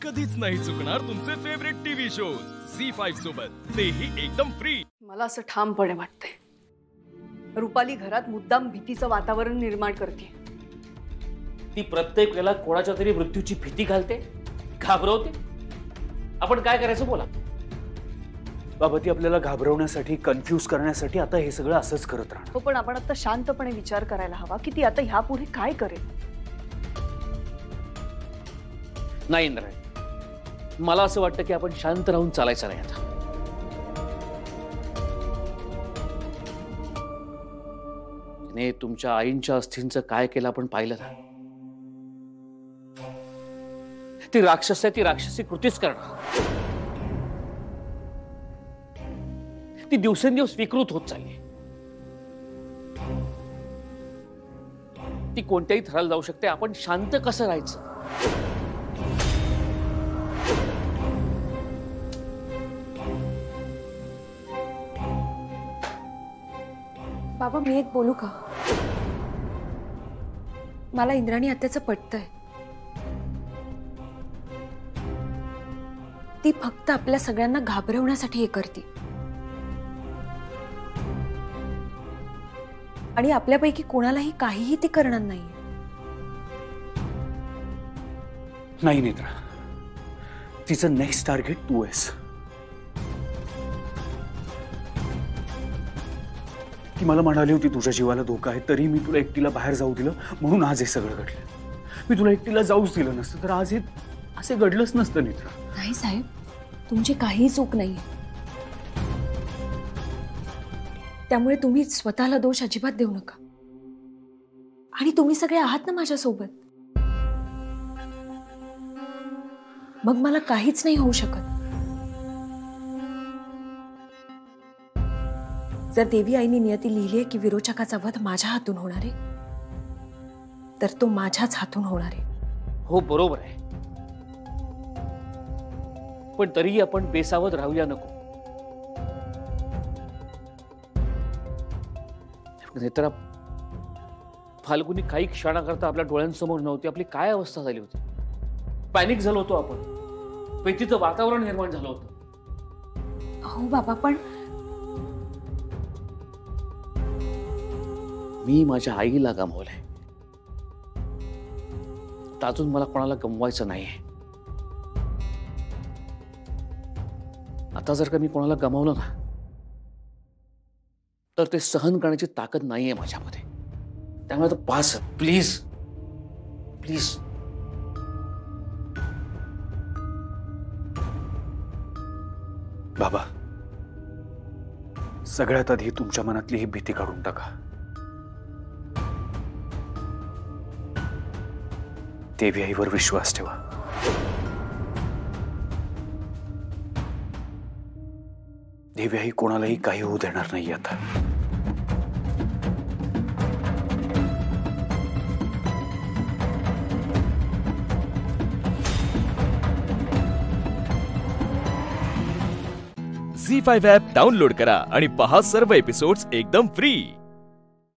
कधीच नाही चुकणार तुमचे फेवरेट टीव्ही शोज झी5 सोबत, तेही एकदम फ्री। मला असं ठामपणे वाटतंय रुपाली घरात मुद्दाम भीतीचं वातावरण निर्माण करते। ती प्रत्येक वेळेला कोणाच्या तरी मृत्यूची भीती घालते, घाबरवते। आपण काय करायचं बोला? बाबा, ती आपल्याला घाबरवण्यासाठी, कन्फ्यूज करण्यासाठी आता हे सगळं असंच करत राहणार। हो, पण आपण आता शांतपणे विचार करायला हवा की ती आता ह्यापुढे काय करेल। नाही इंद्रायणी, मला असं वाटतं की आपण शांत राहून चालायचं नाही आता। तिने तुमच्या आईंच्या अस्थींचं काय केलं आपण पाहिलं ना। ती राक्षस आहे, ती राक्षसी कृतीच करणार। ती दिवसेंदिवस विकृत होत चालली। ती कोणत्याही थराला जाऊ शकते। आपण शांत कसं राहायचं? बाबा, मी एक बोलू का? मला इंद्राणी आत्याचं पटतंय। ती फक्त आपल्या सगळ्यांना घाबरवण्यासाठी हे करते आणि आपल्यापैकी कोणालाही काहीही ती करणार नाही। नाही नेत्रा, तिचं नेक्स्ट टार्गेट तू आहेस। ती मला म्हणाली होती तुझ्या जीवाला धोका आहे, तरी मी तुला एकटीला बाहेर जाऊ दिलं, म्हणून आज हे सगळं घडलं। मी तुला एकटीला जाऊच दिलं नसतं तर आज हे असे घडलंच नसतं नेत्रा। नाही साहेब, तुमची काही चूक नाही, त्यामुळे तुम्ही स्वतःला दोष अजिबात देऊ नका। आणि तुम्ही सगळे आहात ना माझ्यासोबत, मग मला काहीच नाही होऊ शकत। जर देवी आईने नियती लिहिली आहे की विरोचकाचा वध माझ्या हातून होणार आहे, तर तो माझ्याच हातून होणार आहे। हो, बरोबर आहे, पण तरीही आपण बेसावध राहूया नको। नेत्रा, फाल्गुनी काही क्षणाकरता आपल्या डोळ्यांसमोर नव्हती। आपली काय अवस्था झाली होती? पॅनिक झालो होतो आपण, भीतीचं वातावरण निर्माण झालं होतं। हो बाबा, पण मी माझ्या आईला गमावलंय, अजून मला कोणाला गमवायचं नाहीये। आता जर का मी कोणाला गमावलं ना, तर ते सहन करण्याची ताकद नाहीये माझ्यामध्ये। त्यामुळे तर पास, प्लीज प्लीज। बाबा, सगळ्यात आधी तुमच्या मनातली ही भीती काढून टाका। देवी आईवर विश्वास ठेवा। देवी आई कोणालाही काही होऊ देणार नाही आता। झी5 ॲप डाउनलोड करा आणि पहा सर्व एपिसोड्स एकदम फ्री।